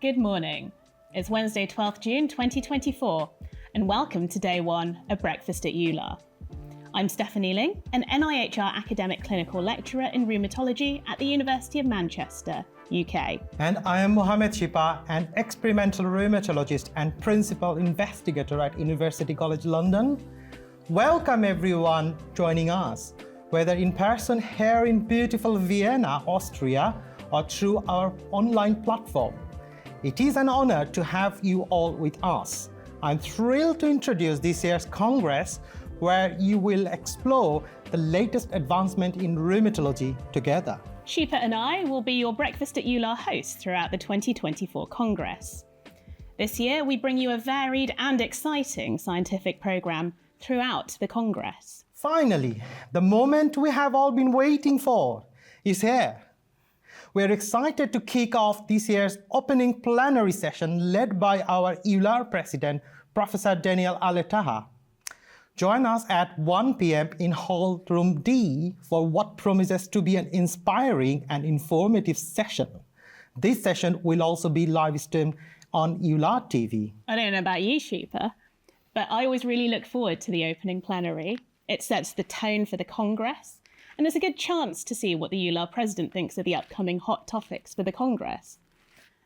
Good morning. It's Wednesday, 12th June 2024, and welcome to day one of Breakfast at EULAR. I'm Stephanie Ling, an NIHR academic clinical lecturer in rheumatology at the University of Manchester, UK. And I am Mohammed Shipa, an experimental rheumatologist and principal investigator at University College London. Welcome everyone joining us, whether in person here in beautiful Vienna, Austria, or through our online platform. It is an honor to have you all with us. I'm thrilled to introduce this year's Congress, where you will explore the latest advancement in rheumatology together. Shipa and I will be your Breakfast at EULAR hosts throughout the 2024 Congress. This year, we bring you a varied and exciting scientific programme throughout the Congress. Finally, the moment we have all been waiting for is here. We're excited to kick off this year's opening plenary session led by our EULAR President, Professor Daniel Aletaha. Join us at 1 p.m. in Hall Room D for what promises to be an inspiring and informative session. This session will also be live streamed on EULAR TV. I don't know about you, Shipa, but I always really look forward to the opening plenary. It sets the tone for the Congress, and it's a good chance to see what the EULAR President thinks of the upcoming hot topics for the Congress.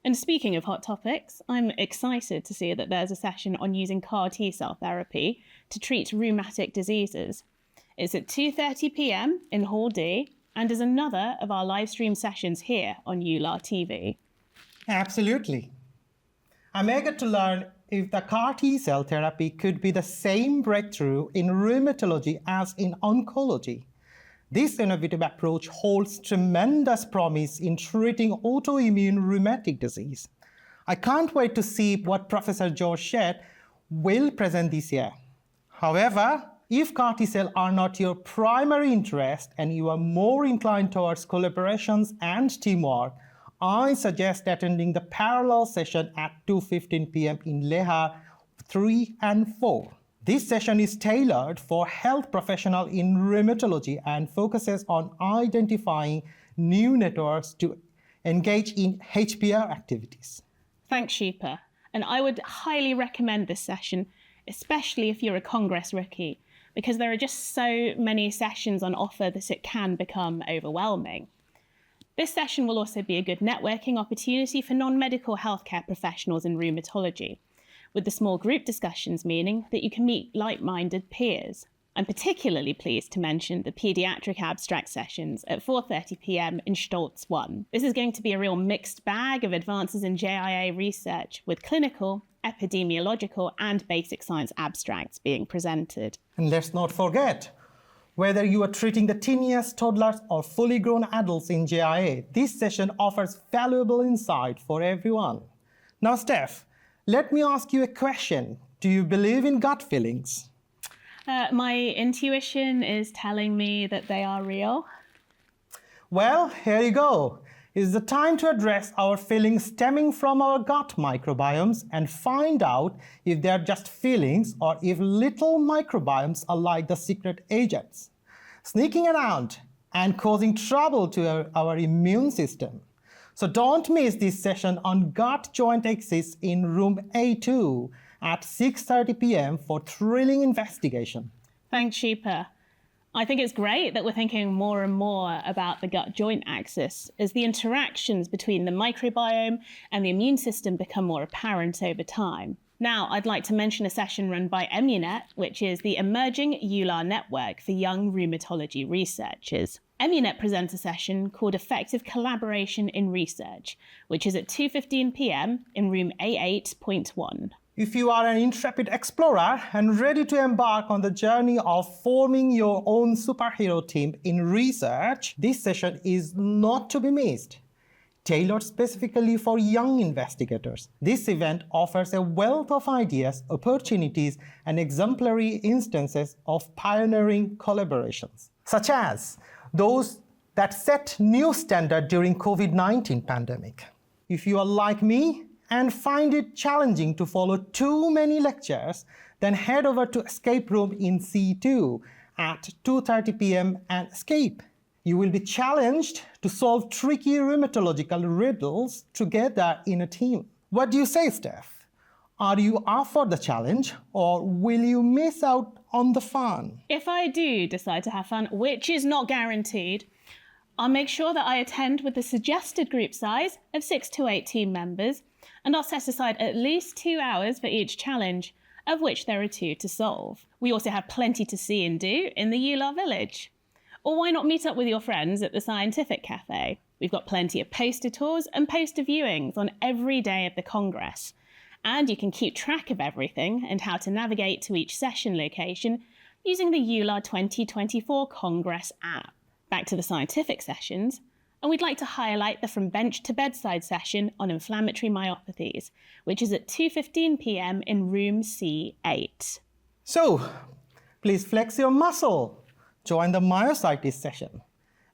And speaking of hot topics, I'm excited to see that there's a session on using CAR T-cell therapy to treat rheumatic diseases. It's at 2:30 p.m. in Hall D and is another of our live stream sessions here on EULAR TV. Absolutely. I'm eager to learn if the CAR T-cell therapy could be the same breakthrough in rheumatology as in oncology. This innovative approach holds tremendous promise in treating autoimmune rheumatic disease. I can't wait to see what Professor George Shedd will present this year. However, if CAR T-cells are not your primary interest and you are more inclined towards collaborations and teamwork, I suggest attending the parallel session at 2:15 p.m. in Leha 3 and 4. This session is tailored for health professionals in rheumatology and focuses on identifying new networks to engage in HPR activities. Thanks, Shipa. And I would highly recommend this session, especially if you're a Congress rookie, because there are just so many sessions on offer that it can become overwhelming. This session will also be a good networking opportunity for non-medical healthcare professionals in rheumatology, with the small group discussions meaning that you can meet like-minded peers. I'm particularly pleased to mention the paediatric abstract sessions at 4:30 p.m. in Stolz 1. This is going to be a real mixed bag of advances in JIA research with clinical, epidemiological, and basic science abstracts being presented. And let's not forget, whether you are treating the teeniest toddlers or fully grown adults in JIA, this session offers valuable insight for everyone. Now, Steph, let me ask you a question. Do you believe in gut feelings? My intuition is telling me that they are real. Well, here you go. It's the time to address our feelings stemming from our gut microbiomes and find out if they're just feelings or if little microbiomes are like the secret agents, sneaking around and causing trouble to our immune system. So don't miss this session on gut-joint axis in room A2 at 6:30 p.m. for thrilling investigation. Thanks, Shipa. I think it's great that we're thinking more and more about the gut-joint axis as the interactions between the microbiome and the immune system become more apparent over time. Now, I'd like to mention a session run by EmuNet, which is the emerging EULAR network for young rheumatology researchers. EmuNet presents a session called Effective Collaboration in Research, which is at 2:15 p.m. in room A8.1. If you are an intrepid explorer and ready to embark on the journey of forming your own superhero team in research, this session is not to be missed. Tailored specifically for young investigators, this event offers a wealth of ideas, opportunities, and exemplary instances of pioneering collaborations, such as those that set new standard during COVID-19 pandemic. If you are like me and find it challenging to follow too many lectures, then head over to Escape Room in C2 at 2:30 p.m. and escape. You will be challenged to solve tricky rheumatological riddles together in a team. What do you say, Steph? Are you up for the challenge, or will you miss out on the fun? If I do decide to have fun, which is not guaranteed, I'll make sure that I attend with the suggested group size of 6 to 8 team members, and I'll set aside at least 2 hours for each challenge, of which there are 2 to solve. We also have plenty to see and do in the EULAR village. Or why not meet up with your friends at the Scientific Cafe? We've got plenty of poster tours and poster viewings on every day of the Congress. And you can keep track of everything and how to navigate to each session location using the EULAR 2024 Congress app. Back to the scientific sessions, and we'd like to highlight the From Bench to Bedside session on inflammatory myopathies, which is at 2:15 p.m. in room C8. So, please flex your muscle, join the myositis session,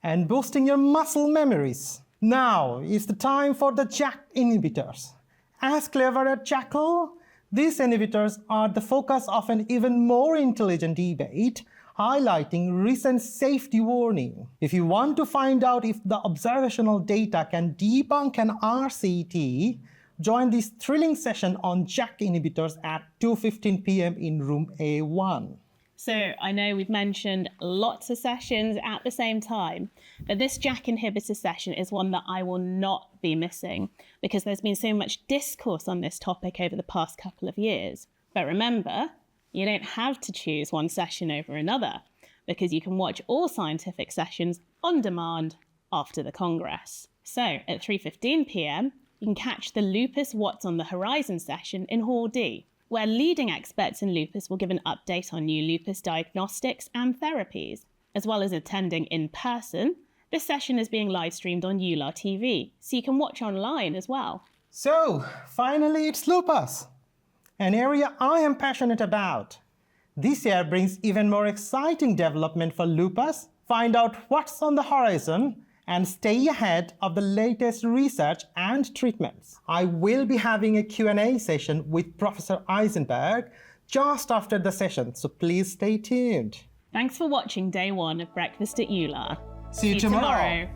and boosting your muscle memories. Now is the time for the JAK inhibitors. As clever as Jackal, these inhibitors are the focus of an even more intelligent debate, highlighting recent safety warning. If you want to find out if the observational data can debunk an RCT, join this thrilling session on JAK inhibitors at 2:15 p.m. in room A1. So I know we've mentioned lots of sessions at the same time, but this JAK inhibitor session is one that I will not be missing because there's been so much discourse on this topic over the past couple of years. But remember, you don't have to choose one session over another because you can watch all scientific sessions on demand after the Congress. So at 3:15 p.m, you can catch the Lupus What's on the Horizon session in Hall D, where leading experts in lupus will give an update on new lupus diagnostics and therapies. As well as attending in person, this session is being live streamed on EULAR TV, so you can watch online as well. So, finally it's lupus, an area I am passionate about. This year brings even more exciting development for lupus. Find out what's on the horizon and stay ahead of the latest research and treatments. I will be having a Q&A session with Professor Eisenberg just after the session, so please stay tuned. Thanks for watching day 1 of Breakfast at EULAR. See you tomorrow.